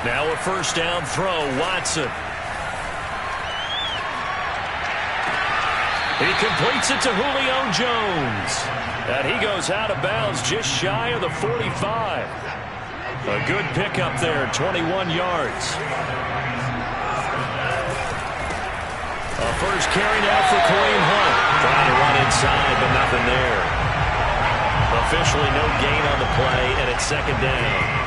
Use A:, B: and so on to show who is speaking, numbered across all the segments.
A: Now a first down throw, Watson. He completes it to Julio Jones. And he goes out of bounds just shy of the 45. A good pickup there, 21 yards. A first carry now for Kareem Hunt. Trying to run inside, but nothing there. Officially no gain on the play, and it's second down.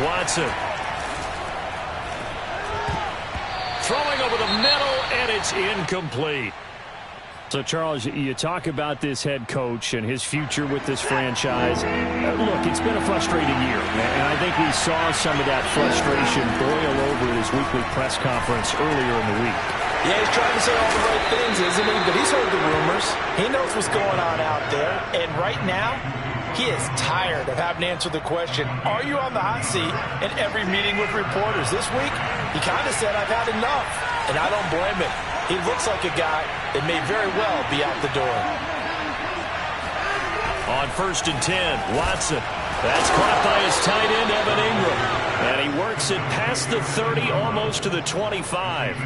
A: Watson. Throwing over the middle, and it's incomplete. So, Charles, you talk about this head coach and his future with this franchise. Look, it's been a frustrating year, and I think we saw some of that frustration boil over his weekly press conference earlier in the week.
B: Yeah, he's trying to say all the right things, isn't he? But he's heard the rumors. He knows what's going on out there, and right now, he is tired of having to answer the question, are you on the hot seat in every meeting with reporters? This week, he kind of said, I've had enough, and I don't blame him. He looks like a guy that may very well be out the door.
A: On 1st and 10, Watson. That's caught by his tight end, Evan Ingram. And he works it past the 30, almost to the 25.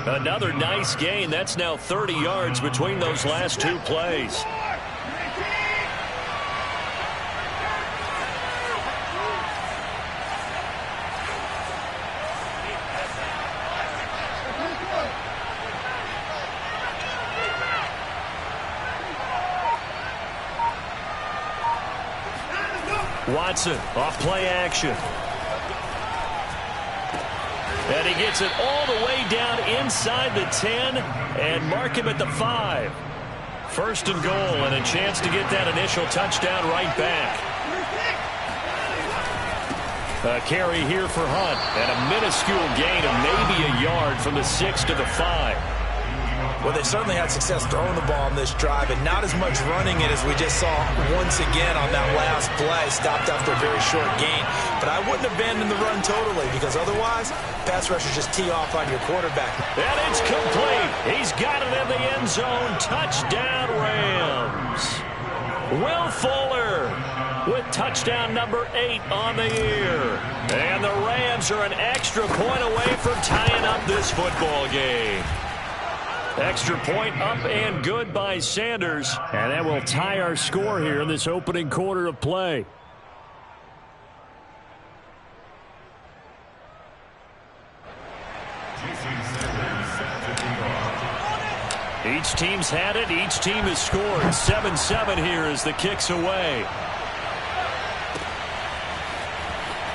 A: Another nice gain. That's now 30 yards between those last two plays. Watson off play action. And he gets it all the way down inside the 10 and mark him at the 5. 1st and goal and a chance to get that initial touchdown right back. A carry here for Hunt and a minuscule gain of maybe a yard from the 6 to the 5.
B: Well, they certainly had success throwing the ball on this drive, and not as much running it as we just saw once again on that last play. Stopped after a very short gain. But I wouldn't abandon the run totally, because otherwise, pass rushers just tee off on your quarterback.
A: And it's complete. He's got it in the end zone. Touchdown, Rams. Will Fuller with touchdown number 8 on the year. And the Rams are an extra point away from tying up this football game. Extra point up and good by Sanders. And that will tie our score here in this opening quarter of play. Each team's had it. Each team has scored. 7-7 here as the kick's away.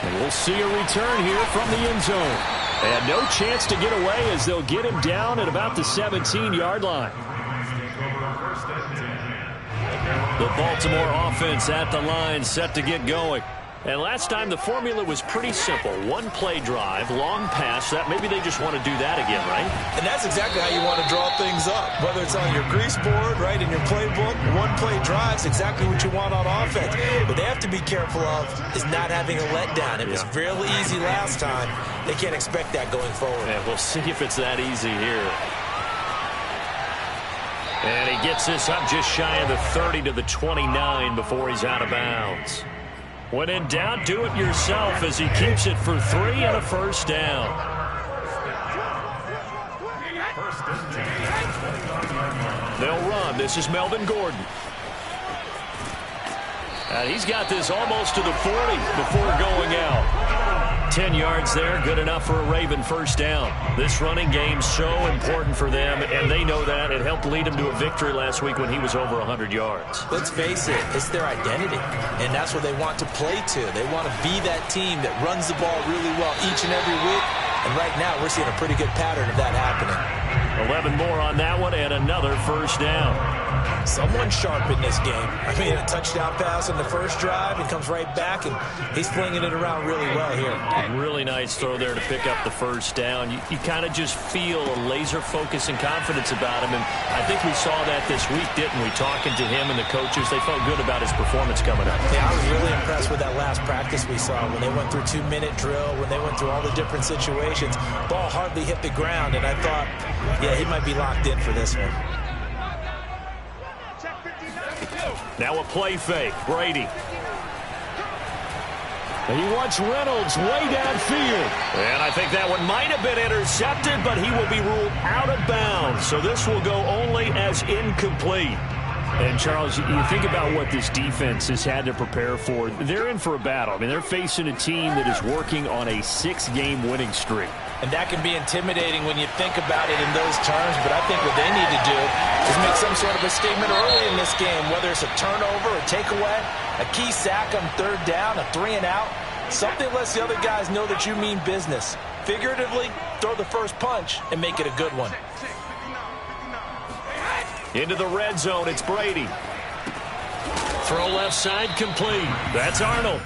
A: And we'll see a return here from the end zone. And no chance to get away as they'll get him down at about the 17-yard line. The Baltimore offense at the line, set to get going. And last time the formula was pretty simple. One play drive, long pass. That maybe they just want to do that again, right?
B: And that's exactly how you want to draw things up. Whether it's on your grease board, right, in your playbook, one play drive is exactly what you want on offense. What they have to be careful of is not having a letdown. It was really easy last time. They can't expect that going forward.
A: Yeah, we'll see if it's that easy here. And he gets this up just shy of the 30 to the 29 before he's out of bounds. When in doubt, do it yourself as he keeps it for 3 and a first down. They'll run. This is Melvin Gordon. And he's got this almost to the 40 before going out. 10 yards there, good enough for a Raven first down. This running game's so important for them, and they know that. It helped lead them to a victory last week when he was over 100 yards.
B: Let's face it, it's their identity, and that's what they want to play to. They want to be that team that runs the ball really well each and every week, and right now we're seeing a pretty good pattern of that happening.
A: 11 more on that one, and another first down.
B: Someone sharp in this game. I mean, a touchdown pass on the first drive and comes right back, and he's flinging it around really well here.
A: Really nice throw there to pick up the first down. You kind of just feel a laser focus and confidence about him, and I think we saw that this week, didn't we? Talking to him and the coaches, they felt good about his performance coming up.
B: Yeah, I was really impressed with that last practice we saw when they went through 2-minute drill, when they went through all the different situations. Ball hardly hit the ground, and I thought, yeah, he might be locked in for this one.
A: Now a play fake. Brady. He wants Reynolds way downfield. And I think that one might have been intercepted, but he will be ruled out of bounds. So this will go only as incomplete.
C: And, Charles, you think about what this defense has had to prepare for. They're in for a battle. I mean, they're facing a team that is working on a 6-game winning streak.
B: And that can be intimidating when you think about it in those terms. But I think what they need to do is make some sort of a statement early in this game, whether it's a turnover, a takeaway, a key sack on third down, a 3-and-out. Something lets the other guys know that you mean business. Figuratively, throw the first punch and make it a good one.
A: Into the red zone, it's Brady. Throw left side, complete. That's Arnold.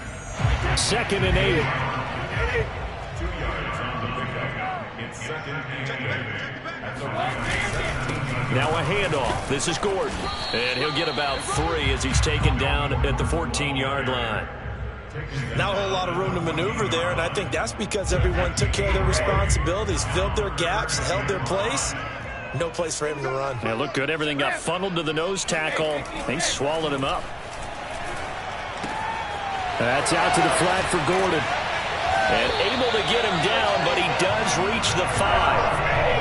A: 2nd and 8.
D: 2 yards on the pickup. It's 2nd and 8.
A: Now a handoff. This is Gordon. And he'll get about 3 as he's taken down at the 14-yard line.
B: Not a whole lot of room to maneuver there, and I think that's because everyone took care of their responsibilities, filled their gaps, held their place. No place for him to run.
C: Yeah, looked good. Everything got funneled to the nose tackle. They swallowed him up. That's out to the flat for Gordon.
A: And able to get him down, but he does reach the 5.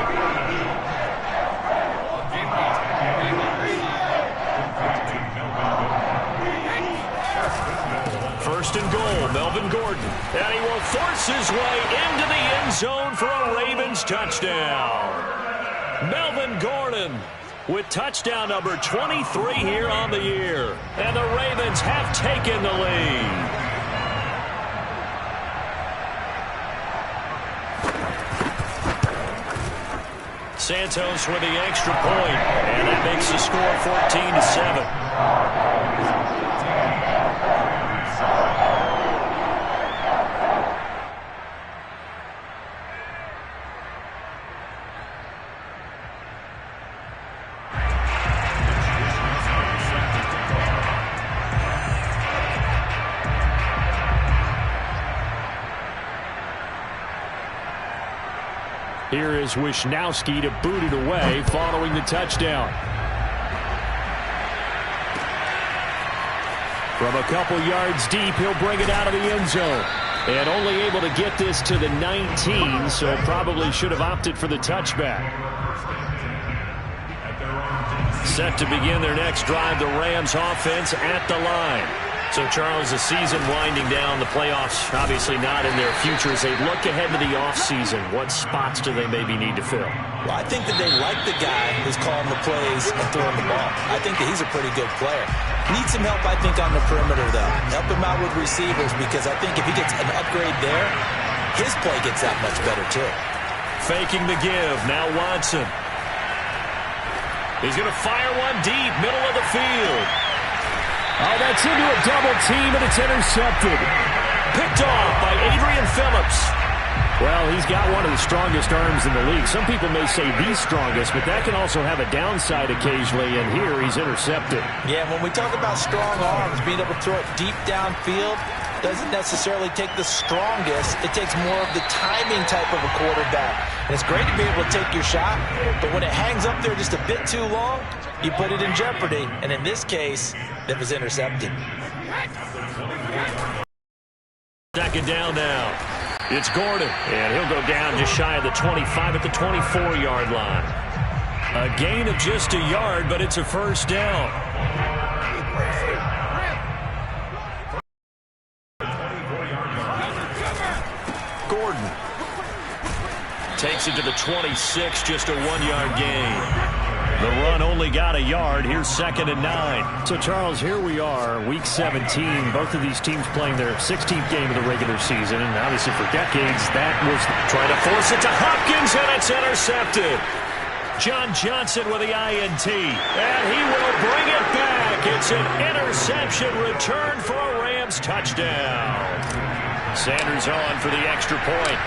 A: 1st and goal, Melvin Gordon. And he will force his way into the end zone for a Ravens touchdown. Melvin Gordon with touchdown number 23 here on the year. And the Ravens have taken the lead. Santos with the extra point, and that makes the score 14-7.
C: Here is Wisnowski to boot it away following the touchdown. From a couple yards deep, he'll bring it out of the end zone. And only able to get this to the 19, so probably should have opted for the touchback. Set to begin their next drive, the Rams offense at the line. So, Charles, the season winding down, the playoffs obviously not in their future. As they look ahead to the offseason, what spots do they maybe need to fill?
B: Well, I think that they like the guy who's calling the plays and throwing the ball. I think that he's a pretty good player. Needs some help, I think, on the perimeter, though. Help him out with receivers, because I think if he gets an upgrade there, his play gets that much better, too.
A: Faking the give. Now Watson. He's going to fire one deep, middle of the field.
C: Oh, that's into a double team, and it's intercepted.
A: Picked off by Adrian Phillips.
C: Well, he's got one of the strongest arms in the league. Some people may say the strongest, but that can also have a downside occasionally, and here he's intercepted.
B: Yeah, when we talk about strong arms, being able to throw it deep downfield doesn't necessarily take the strongest. It takes more of the timing type of a quarterback. And it's great to be able to take your shot, but when it hangs up there just a bit too long, you put it in jeopardy. And in this case, it was intercepted.
A: 2nd down now. It's Gordon, and he'll go down just shy of the 25 at the 24-yard line. A gain of just a yard, but it's a 1st down. Gordon takes it to the 26, just a 1-yard gain. The run only got a yard. Here's 2nd and 9.
C: So, Charles, here we are, Week 17. Both of these teams playing their 16th game of the regular season. And obviously for decades, that was
A: trying to force it to Hopkins, and it's intercepted. John Johnson with the INT. And he will bring it back. It's an interception return for a Rams touchdown. Sanders on for the extra point.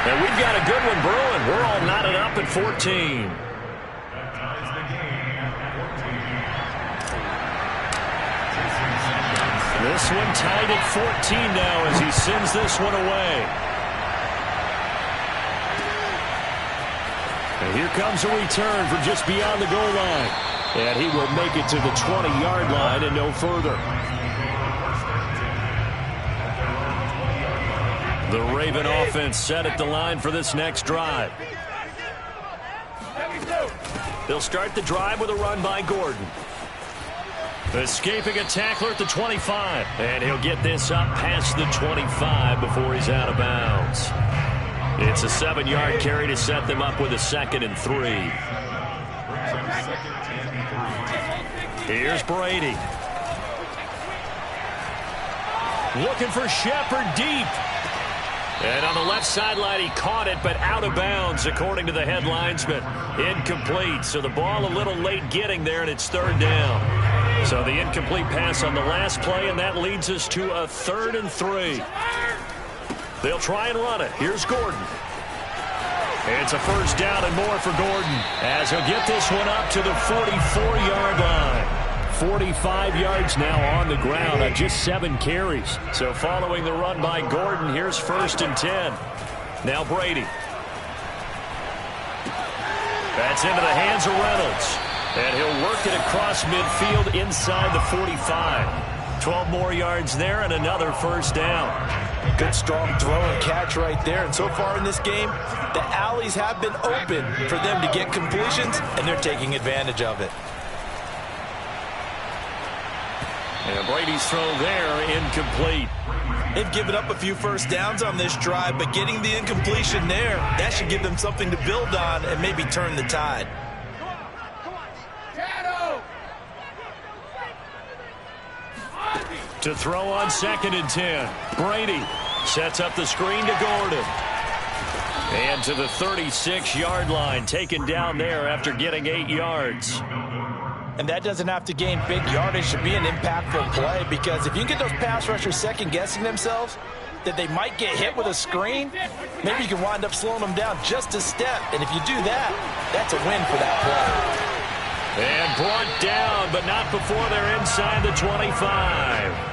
A: And we've got a good one brewing. We're all knotted up at 14. This one tied at 14 now as he sends this one away. And here comes a return from just beyond the goal line.
C: And he will make it to the 20-yard line and no further. The Raven offense set at the line for this next drive. They'll start the drive with a run by Gordon. Escaping a tackler at the 25. And he'll get this up past the 25 before he's out of bounds. It's a 7-yard carry to set them up with a 2nd and 3. Here's Brady. Looking for Shepard deep. And on the left sideline, he caught it, but out of bounds, according to the head linesman. Incomplete, so the ball a little late getting there, and it's 3rd down. So the incomplete pass on the last play, and that leads us to a 3rd and 3. They'll try and run it. Here's Gordon. It's a 1st down and more for Gordon, as he'll get this one up to the 44-yard line. 45 yards now on the ground on just 7 carries. So following the run by Gordon, here's 1st and 10. Now Brady. That's into the hands of Reynolds. And he'll work it across midfield inside the 45. 12 more yards there and another 1st down.
B: Good strong throw and catch right there. And so far in this game, the alleys have been open for them to get completions, and they're taking advantage of it.
C: And Brady's throw there, incomplete.
B: They've given up a few 1st downs on this drive, but getting the incompletion there, that should give them something to build on and maybe turn the tide.
C: To throw on 2nd and 10. Brady sets up the screen to Gordon. And to the 36-yard line, taken down there after getting 8 yards.
B: And that doesn't have to gain big yardage to be an impactful play, because if you get those pass rushers second-guessing themselves that they might get hit with a screen, maybe you can wind up slowing them down just a step. And if you do that, that's a win for that play.
C: And brought down, but not before they're inside the 25.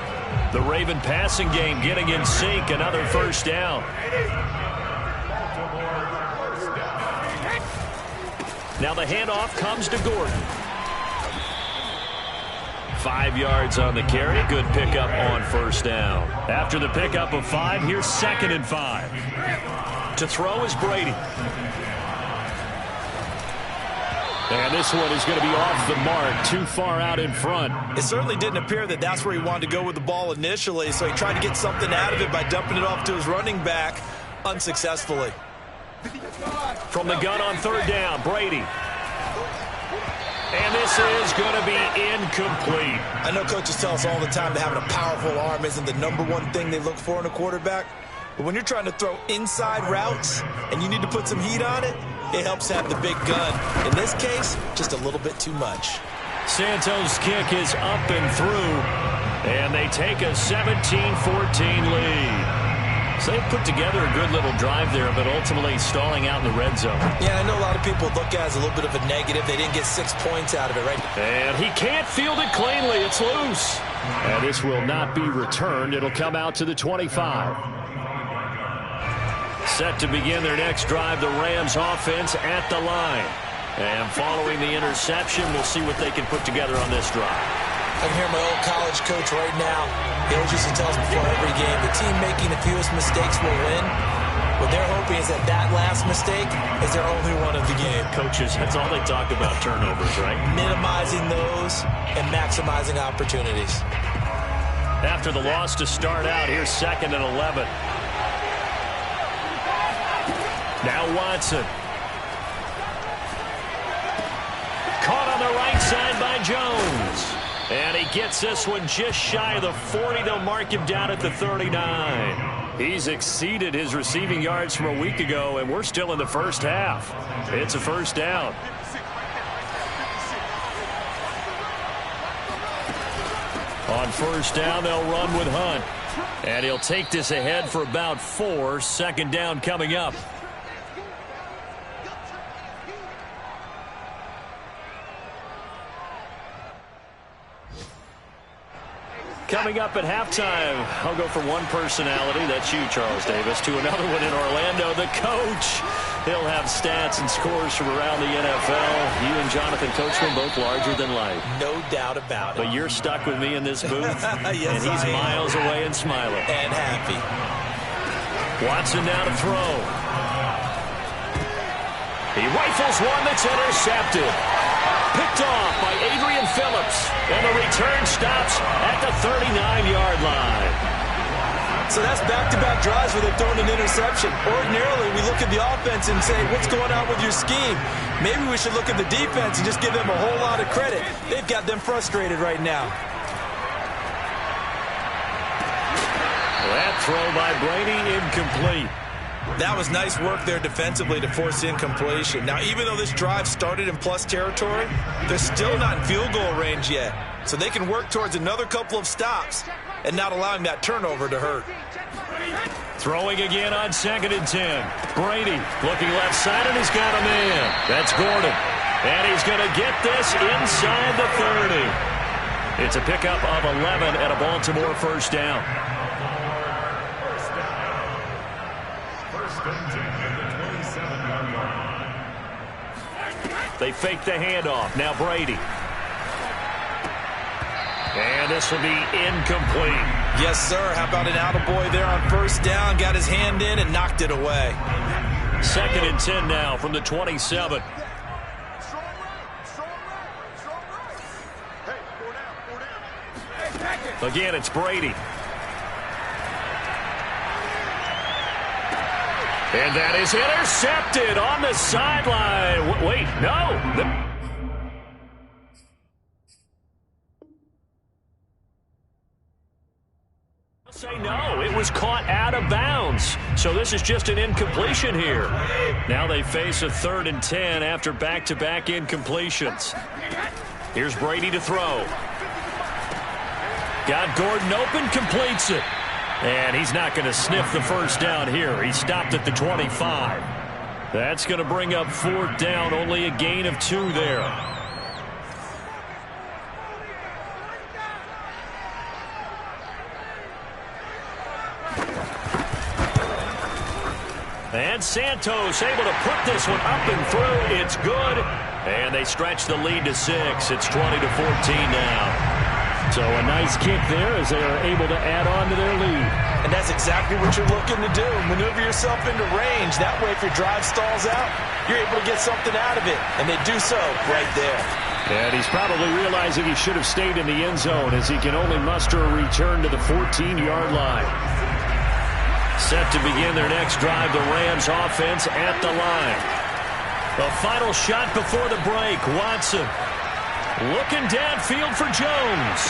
C: The Raven passing game getting in sync, another 1st down. Now the handoff comes to Gordon. 5 yards on the carry. Good pickup on 1st down. After the pickup of 5, here's 2nd and 5. To throw is Brady. And this one is going to be off the mark, too far out in front.
B: It certainly didn't appear that that's where he wanted to go with the ball initially, so he tried to get something out of it by dumping it off to his running back unsuccessfully.
C: From the gun on 3rd down, Brady. And this is going to be incomplete.
B: I know coaches tell us all the time that having a powerful arm isn't the #1 thing they look for in a quarterback. But when you're trying to throw inside routes and you need to put some heat on it, it helps have the big gun. In this case, just a little bit too much.
C: Santos' kick is up and through. And they take a 17-14 lead. So they put together a good little drive there, but ultimately stalling out in the red zone.
B: Yeah, I know a lot of people look at it as a little bit of a negative. They didn't get 6 points out of it, right?
C: And he can't field it cleanly. It's loose. And this will not be returned. It'll come out to the 25. Set to begin their next drive, the Rams offense at the line. And following the interception, we'll see what they can put together on this drive.
B: I can hear my old college coach right now. He always used to tell us before every game, the team making the fewest mistakes will win. What they're hoping is that that last mistake is their only one of the game.
C: Coaches, that's all they talk about, turnovers, right?
B: Minimizing those and maximizing opportunities.
C: After the loss to start out, here's 2nd and 11. Now Watson. Caught on the right side by Jones. And he gets this one just shy of the 40. They'll mark him down at the 39. He's exceeded his receiving yards from a week ago, and we're still in the 1st half. It's a 1st down. On 1st down, they'll run with Hunt. And he'll take this ahead for about 4. 2nd down coming up. Coming up at halftime, I'll go from one personality, that's you, Charles Davis, to another one in Orlando. The coach He'll have stats and scores from around the NFL. You and Jonathan Coachman both larger than life.
B: No doubt about it.
C: But you're stuck with me in this booth.
B: Yes,
C: and he's miles away and smiling.
B: And happy.
C: Watson now to throw. He rifles one that's intercepted. Picked off by Adrian Phillips. And the return stops at the 39-yard line.
B: So that's back-to-back drives where they've thrown an interception. Ordinarily, we look at the offense and say, what's going on with your scheme? Maybe we should look at the defense and just give them a whole lot of credit. They've got them frustrated right now.
C: That throw by Brady incomplete.
B: That was nice work there defensively to force incompletion. Now, even though this drive started in plus territory, they're still not in field goal range yet. So they can work towards another couple of stops and not allowing that turnover to hurt.
C: Throwing again on 2nd and 10. Brady looking left side, and he's got a man. That's Gordon. And he's going to get this inside the 30. It's a pickup of 11 and a Baltimore first down.
D: First and 10 at the 27-yard line.
C: They fake the handoff. Now Brady. And this will be incomplete.
B: Yes, sir. How about an attaboy there on first down? Got his hand in and knocked it away.
C: 2nd and 10 now from the 27. Again, it's Brady. And that is intercepted on the sideline. Wait, no. Say no, it was caught out of bounds. So this is just an incompletion here. Now they face a 3rd and 10 after back-to-back incompletions. Here's Brady to throw. Got Gordon open, completes it. And he's not going to sniff the first down here. He stopped at the 25. That's going to bring up 4th down, only a gain of 2 there. And Santos able to put this one up and through. It's good. And they stretch the lead to 6. It's 20-14 now. So a nice kick there as they are able to add on to their lead.
B: And that's exactly what you're looking to do. Maneuver yourself into range. That way, if your drive stalls out, you're able to get something out of it. And they do so right there.
C: And he's probably realizing he should have stayed in the end zone as he can only muster a return to the 14-yard line. Set to begin their next drive, the Rams offense at the line. The final shot before the break. Watson looking downfield for Jones.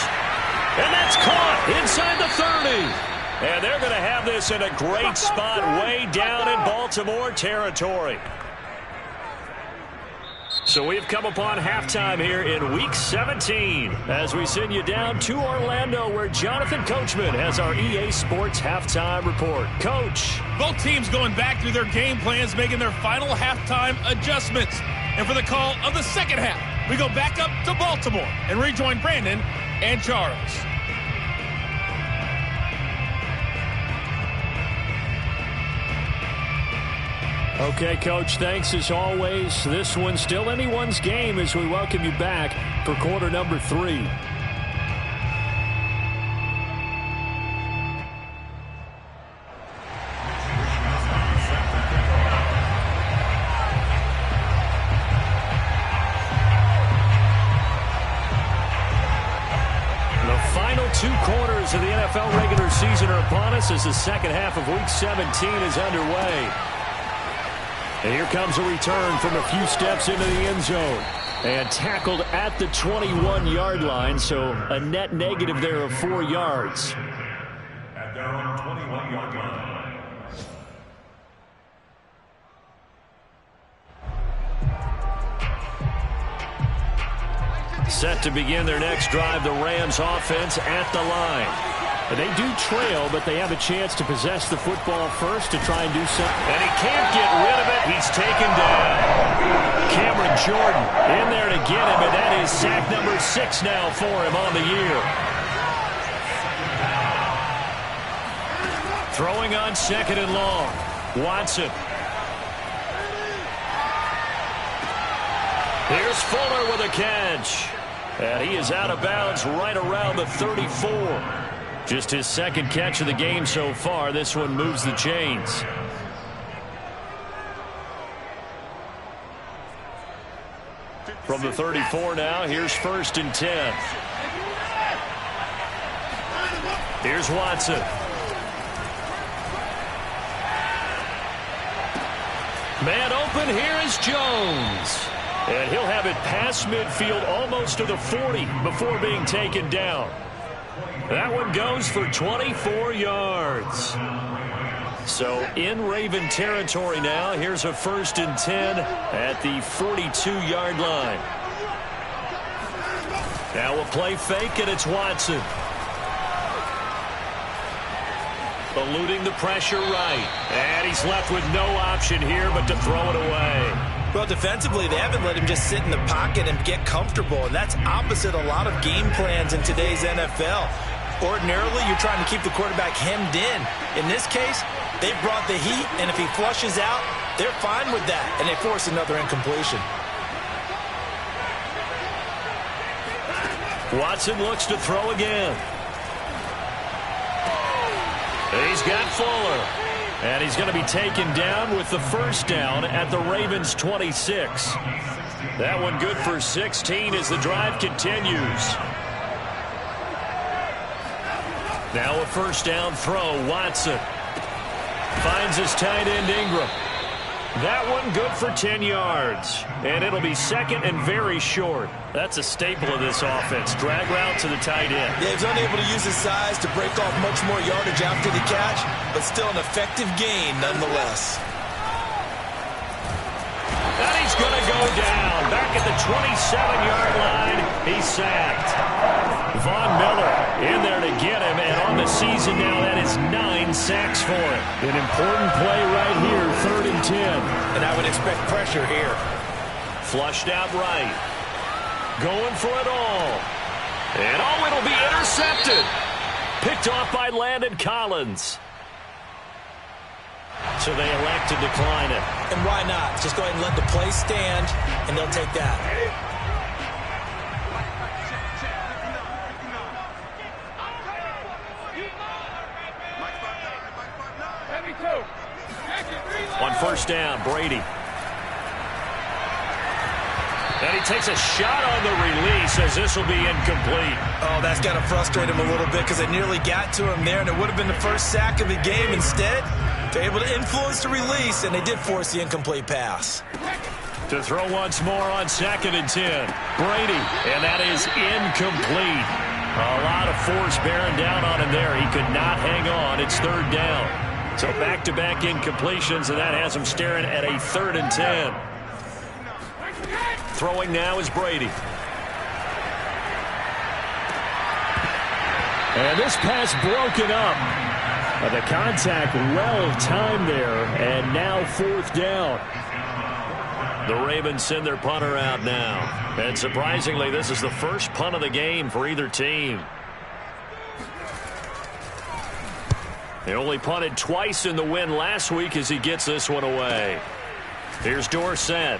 C: And that's caught inside the 30. And they're going to have this in a great spot way down in Baltimore territory. So we've come upon halftime here in Week 17 as we send you down to Orlando where Jonathan Coachman has our EA Sports halftime report. Coach.
E: Both teams going back through their game plans, making their final halftime adjustments. And for the call of the second half, we go back up to Baltimore and rejoin Brandon and Charles.
C: Okay, Coach, thanks as always. This one's still anyone's game as we welcome you back for quarter number 3. The final 2 quarters of the NFL regular season are upon us as the second half of Week 17 is underway. And here comes a return from a few steps into the end zone. And tackled at the 21-yard line, so a net negative there of 4 yards.
D: At their own 21-yard line.
C: Set to begin their next drive, the Rams offense at the line. They do trail, but they have a chance to possess the football first to try and do something. And he can't get rid of it. He's taken down. Cameron Jordan in there to get him, and that is sack number 6 now for him on the year. Throwing on 2nd and long. Watson. Here's Fuller with a catch. And he is out of bounds right around the 34. Just his second catch of the game so far. This one moves the chains. From the 34 now, here's 1st and 10. Here's Watson. Man open, here is Jones. And he'll have it past midfield almost to the 40 before being taken down. That one goes for 24 yards. So in Raven territory now. Here's a 1st and 10 at the 42-yard line. Now a play fake, and it's Watson. Eluding the pressure right. And he's left with no option here but to throw it away.
B: Well, defensively, they haven't let him just sit in the pocket and get comfortable, and that's opposite a lot of game plans in today's NFL. Ordinarily, you're trying to keep the quarterback hemmed in. In this case, they brought the heat, and if he flushes out, they're fine with that, and they force another incompletion.
C: Watson looks to throw again. He's got Fuller. And he's going to be taken down with the 1st down at the Ravens' 26. That one good for 16 as the drive continues. Now a 1st down throw. Watson finds his tight end Ingram. That one good for 10 yards. And it'll be 2nd and very short. That's a staple of this offense. Drag route to the tight end.
B: Yeah, he's unable to use his size to break off much more yardage after the catch, but still an effective gain nonetheless.
C: And he's going to go down. Back at the 27-yard line, he's sacked. Von Miller in there to get him, and on the season now, that is 9 sacks for him. An important play right here, 3rd and 10.
B: And I would expect pressure here.
C: Flushed out right. Going for it all. And oh, it'll be intercepted. Picked off by Landon Collins. So they elect to decline it.
B: And why not? Just go ahead and let the play stand, and they'll take that.
C: On 1st down, Brady. And he takes a shot on the release as this will be incomplete.
B: Oh, that's got to frustrate him a little bit because they nearly got to him there, and it would have been the 1st sack of the game. Instead, they're able to influence the release, and they did force the incomplete pass.
C: To throw once more on 2nd and 10. Brady, and that is incomplete. A lot of force bearing down on him there. He could not hang on. It's 3rd down. So back-to-back incompletions, and that has him staring at a 3rd and 10. Throwing now is Brady. And this pass broken up. The contact well timed there, and now 4th down. The Ravens send their punter out now. And surprisingly, this is the first punt of the game for either team. They only punted twice in the win last week as he gets this one away. Here's Dorsett.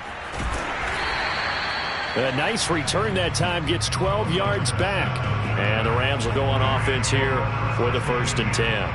C: A nice return that time, gets 12 yards back. And the Rams will go on offense here for the 1st and 10.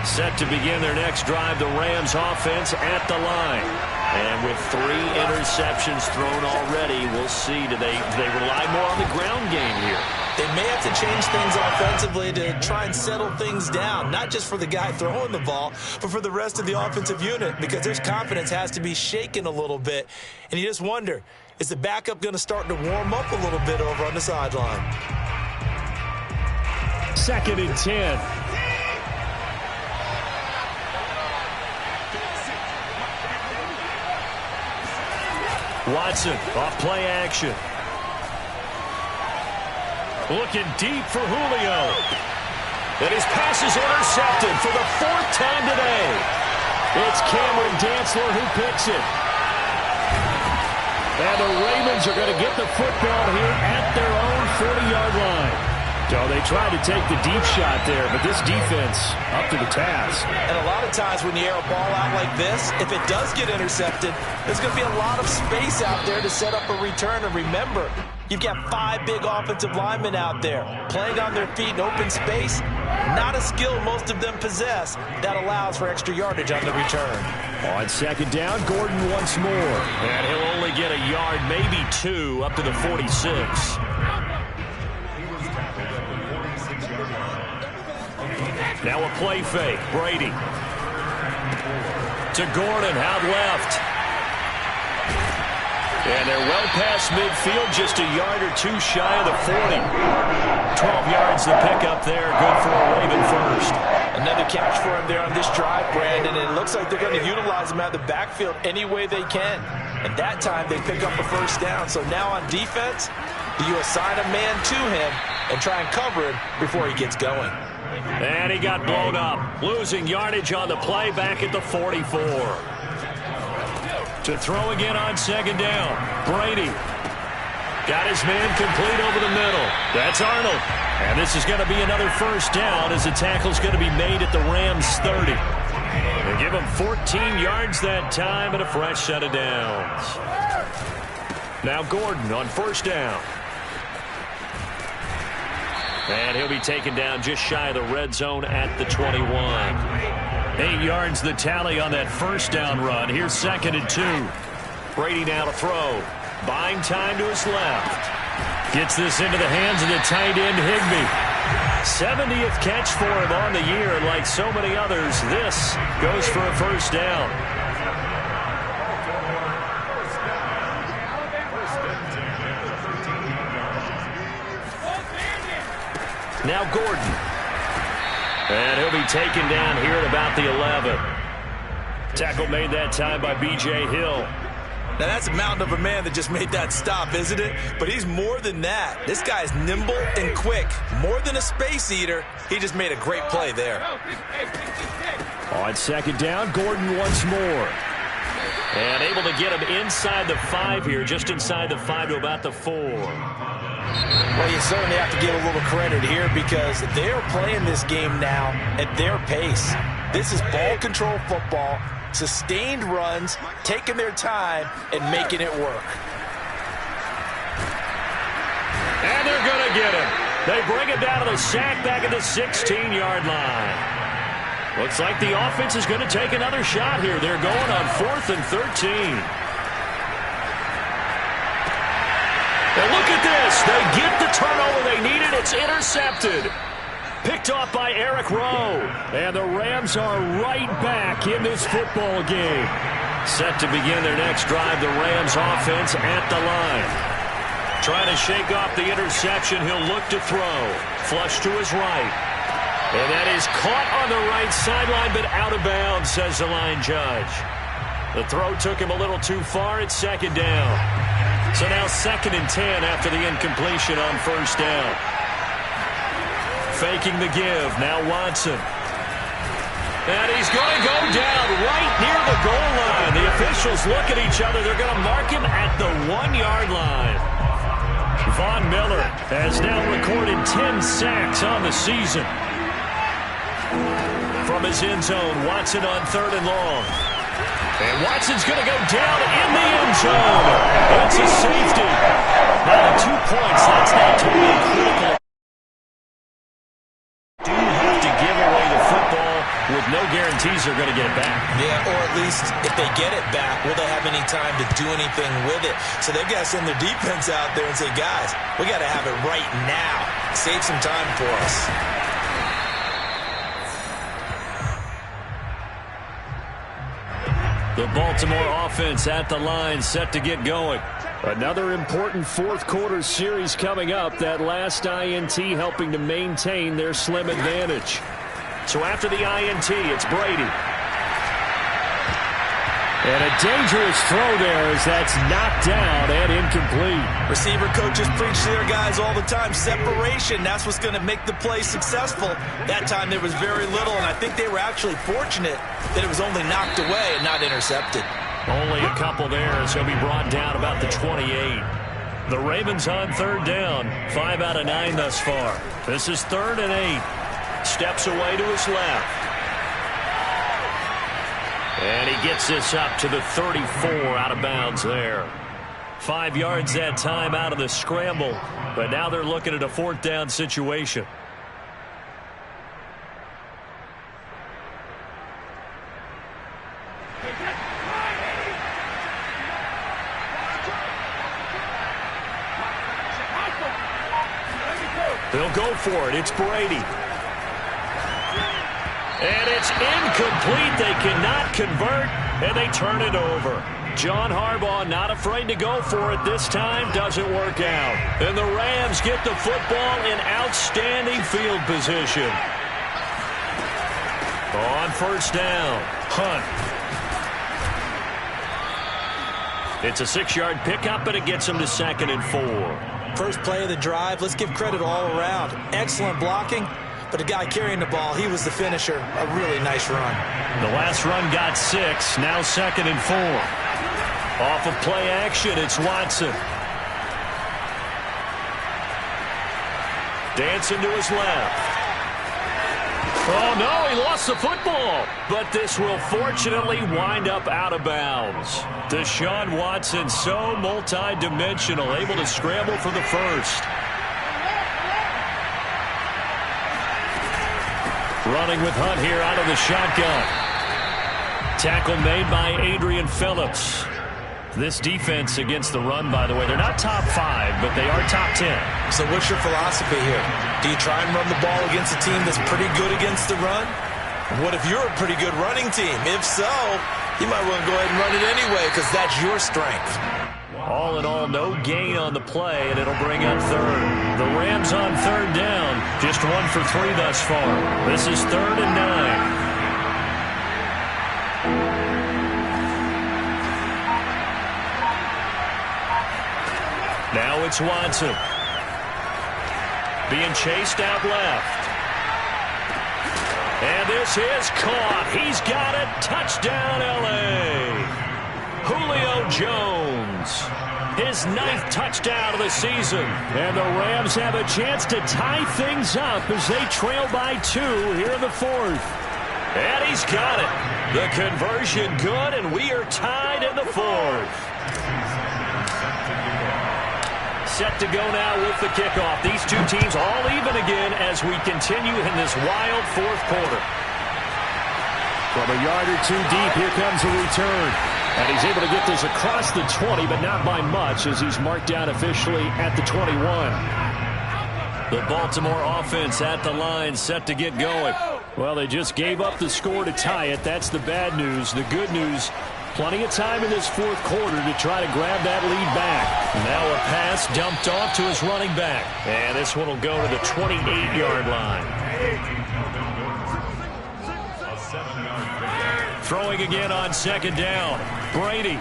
C: Set to begin their next drive, the Rams offense at the line. And with 3 interceptions thrown already, we'll see. Do they rely more on the ground game here?
B: They may have to change things offensively to try and settle things down, not just for the guy throwing the ball, but for the rest of the offensive unit, because their confidence has to be shaken a little bit. And you just wonder, is the backup going to start to warm up a little bit over on the sideline?
C: 2nd and 10. Watson, off play action. Looking deep for Julio. And his pass is intercepted for the 4th time today. It's Cameron Dantzler who picks it. And the Ravens are going to get the football here at their own 40-yard line. So they tried to take the deep shot there, but this defense up to the task.
B: And a lot of times when you air a ball out like this, if it does get intercepted, there's going to be a lot of space out there to set up a return. And remember, you've got 5 big offensive linemen out there playing on their feet in open space. Not a skill most of them possess that allows for extra yardage on the return.
C: On second down, Gordon once more. And he'll only get a yard, maybe 2, up to the 46. Now a play fake. Brady. To Gordon, out left. And they're well past midfield, just a yard or 2 shy of the 40. 12 yards the pickup there. Good for a Raven first.
B: Another catch for him there on this drive, Brandon. And it looks like they're going to utilize him out of the backfield any way they can. And that time they pick up a first down. So now on defense, you assign a man to him and try and cover him before he gets going.
C: And he got blown up. Losing yardage on the play back at the 44. To throw again on second down. Brady. Got his man complete over the middle. That's Arnold. And this is going to be another first down as the tackle's going to be made at the Rams 30. They give him 14 yards that time and a fresh set of downs. Now Gordon on first down. And he'll be taken down just shy of the red zone at the 21. 8 yards the tally on that first down run. Here's 2nd and 2. Brady now to throw. Buying time to his left. Gets this into the hands of the tight end Higbee. 70th catch for him on the year. And like so many others, this goes for a first down. Now Gordon. And he'll be taken down here at about the 11. Tackle made that time by B.J. Hill.
B: Now that's a mountain of a man that just made that stop, isn't it? But he's more than that. This guy's nimble and quick. More than a space eater. He just made a great play there.
C: On second down, Gordon once more. And able to get him inside the 5 here, just inside the 5 to about the 4.
B: Well, you certainly have to give a little credit here because they're playing this game now at their pace. This is ball control football, sustained runs, taking their time and making it work.
C: And they're going to get him. They bring him down to the sack back at the 16-yard line. Looks like the offense is going to take another shot here. They're going on 4th and 13. And look at this. They get the turnover they needed. It's intercepted. Picked off by Eric Rowe. And the Rams are right back in this football game. Set to begin their next drive, the Rams offense at the line. Trying to shake off the interception. He'll look to throw. Flush to his right. And that is caught on the right sideline, but out of bounds, says the line judge. The throw took him a little too far. It's second down. So now 2nd and 10 after the incompletion on first down. Faking the give. Now Watson. And he's going to go down right near the goal line. The officials look at each other. They're going to mark him at the 1-yard line. Von Miller has now recorded 10 sacks on the season. From his end zone, Watson on 3rd and long. And Watson's going to go down in the end zone. That's a safety. Now 2 points. That's not totally critical. Do have to give away the football with no guarantees they're going to get it back.
B: Yeah, or at least if they get it back, will they have any time to do anything with it? So they've got to send their defense out there and say, guys, we got to have it right now. Save some time for us.
C: The Baltimore offense at the line, set to get going. Another important fourth-quarter series coming up. That last INT helping to maintain their slim advantage. So after the INT, it's Brady. And a dangerous throw there as that's knocked down and incomplete.
B: Receiver coaches preach to their guys all the time. Separation, that's what's going to make the play successful. That time there was very little, and I think they were actually fortunate that it was only knocked away and not intercepted.
C: Only a couple there as he'll be brought down about the 28. The Ravens on 3rd down. 5 out of 9 thus far. This is 3rd and 8. Steps away to his left. And he gets this up to the 34, out of bounds there. 5 yards that time out of the scramble. But now they're looking at a 4th down situation. They'll go for it. It's Brady. And it's incomplete. They cannot convert, and they turn it over. John Harbaugh not afraid to go for it this time. Doesn't work out. And the Rams get the football in outstanding field position. On 1st down, Hunt. It's a 6-yard pickup, but it gets him to 2nd and 4.
B: First play of the drive, let's give credit all around. Excellent blocking, but the guy carrying the ball, he was the finisher. A really nice run.
C: The last run got 6, now 2nd and 4. Off of play action, it's Watson. Dancing to his left. Oh, no, he lost the football. But this will fortunately wind up out of bounds. Deshaun Watson, so multi-dimensional, able to scramble for the first. Running with Hunt here out of the shotgun. Tackle made by Adrian Phillips. This defense against the run, by the way, they're not top 5, but they are top 10.
B: So what's your philosophy here? Do you try and run the ball against a team that's pretty good against the run? What if you're a pretty good running team? If so, you might want to go ahead and run it anyway because that's your strength.
C: All in all, no gain on the play, and it'll bring up 3rd. The Rams on 3rd down, just 1 for 3 thus far. This is 3rd and 9. Now it's Watson. Being chased out left. And this is caught. He's got it. Touchdown, L.A. Julio Jones. His 9th touchdown of the season. And the Rams have a chance to tie things up as they trail by 2 here in the 4th. And he's got it. The conversion good, and we are tied in the 4th. Set to go now with the kickoff. These two teams all even again as we continue in this wild 4th quarter. From a yard or 2 deep, here comes a return. And he's able to get this across the 20, but not by much as he's marked down officially at the 21. The Baltimore offense at the line, set to get going. Well, they just gave up the score to tie it. That's the bad news. The good news, plenty of time in this 4th quarter to try to grab that lead back. Now a pass dumped off to his running back. And this one will go to the 28-yard line. Throwing again on 2nd down. Brady.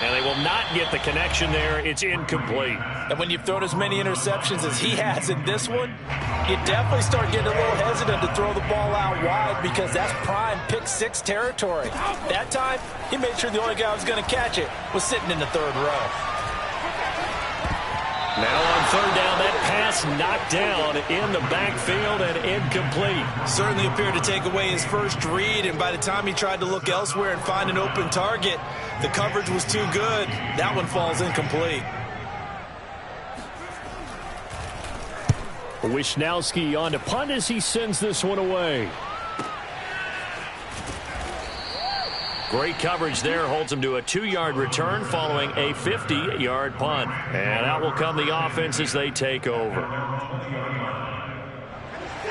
C: And they will not get the connection there. It's incomplete.
B: And when you've thrown as many interceptions as he has in this one, you definitely start getting a little hesitant to throw the ball out wide because that's prime pick 6 territory. That time, he made sure the only guy who was going to catch it was sitting in the 3rd row.
C: Now on 3rd down, that pass knocked down in the backfield and incomplete.
B: Certainly appeared to take away his first read, and by the time he tried to look elsewhere and find an open target, the coverage was too good. That one falls incomplete.
C: Wisnowski on to punt as he sends this one away. Great coverage there, holds him to a 2-yard return following a 50-yard punt. And out will come the offense as they take over.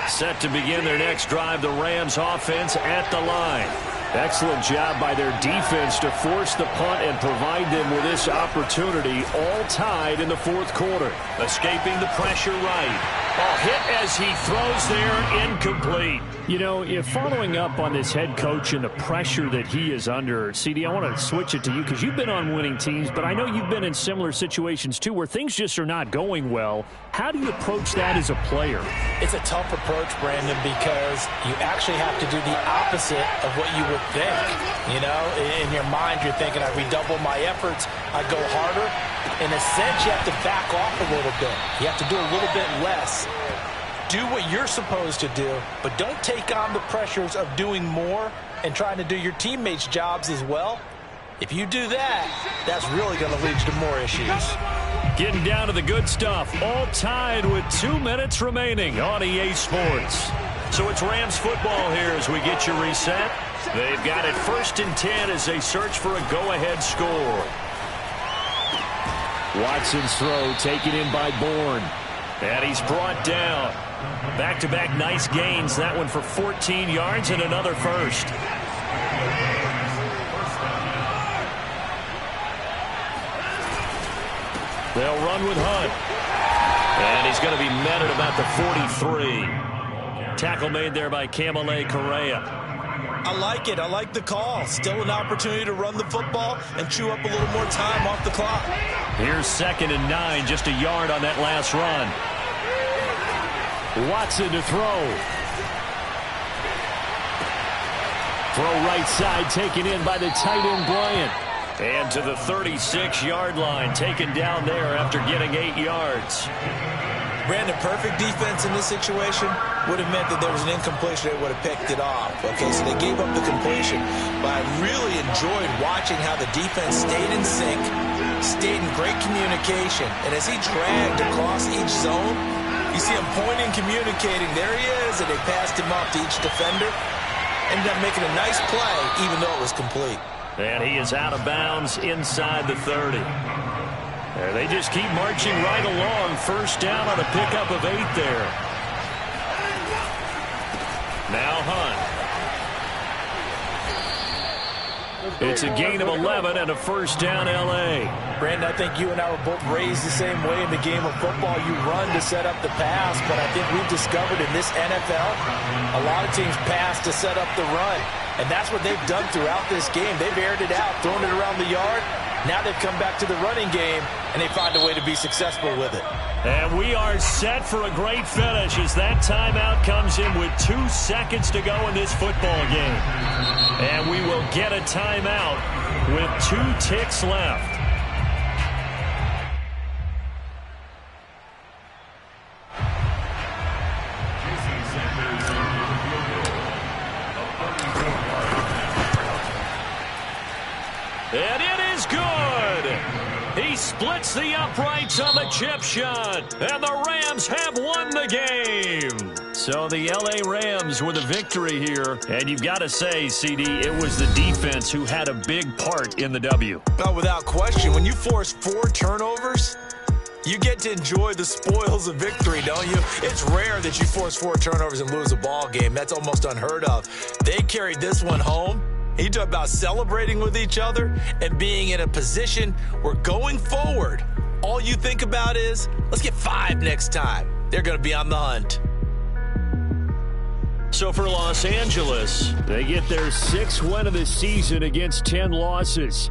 C: Set to begin their next drive, the Rams offense at the line. Excellent job by their defense to force the punt and provide them with this opportunity, all tied in the 4th quarter. Escaping the pressure right. Ball hit as he throws there, incomplete.
A: You know, if following up on this head coach and the pressure that he is under, CD, I want to switch it to you because you've been on winning teams, but I know you've been in similar situations too where things just are not going well. How do you approach that as a player?
B: It's a tough approach, Brandon, because you actually have to do the opposite of what you would think. You know, in your mind, you're thinking, I redouble my efforts. I go harder. In a sense, you have to back off a little bit. You have to do a little bit less. Do what you're supposed to do, but don't take on the pressures of doing more and trying to do your teammates' jobs as well. If you do that, that's really going to lead to more issues.
C: Getting down to the good stuff. All tied with 2 minutes remaining on EA Sports. So it's Rams football here as we get you reset. They've got it 1st and 10 as they search for a go-ahead score. Watson's throw taken in by Bourne. And he's brought down. Back-to-back nice gains. That one for 14 yards and another first. They'll run with Hunt. And he's going to be met at about the 43. Tackle made there by Kamale Correa.
B: I like it. I like the call. Still an opportunity to run the football and chew up a little more time off the clock.
C: Here's 2nd and 9, just a yard on that last run. Watson to throw. Throw right side, taken in by the tight end Bryant. And to the 36-yard line, taken down there after getting 8 yards.
B: Brandon, perfect defense in this situation would have meant that there was an incompletion. They would have picked it off. Okay, so they gave up the completion. But I really enjoyed watching how the defense stayed in sync, stayed in great communication. And as he dragged across each zone, you see him pointing, communicating. There he is, and they passed him off to each defender. Ended up making a nice play, even though it was complete.
C: And he is out of bounds inside the 30. There, they just keep marching right along. 1st down on a pickup of 8 there. Now Hunt. It's a gain of 11 and a 1st down L.A.
B: Brandon, I think you and I were both raised the same way in the game of football. You run to set up the pass, but I think we've discovered in this NFL, a lot of teams pass to set up the run. And that's what they've done throughout this game. They've aired it out, thrown it around the yard. Now they've come back to the running game, and they find a way to be successful with it.
C: And we are set for a great finish as that timeout comes in with 2 seconds to go in this football game. And we will get a timeout with 2 ticks left. And it is good. He splits the uprights on the chip shot. And the Rams have won the game. So the L.A. Rams with a victory here. And you've got to say, CD, it was the defense who had a big part in the W.
B: Oh, without question. When you force 4 turnovers, you get to enjoy the spoils of victory, don't you? It's rare that you force 4 turnovers and lose a ball game. That's almost unheard of. They carried this one home. You talk about celebrating with each other and being in a position where going forward, all you think about is, let's get 5 next time. They're going to be on the hunt.
C: So for Los Angeles, they get their 6th win of the season against 10 losses.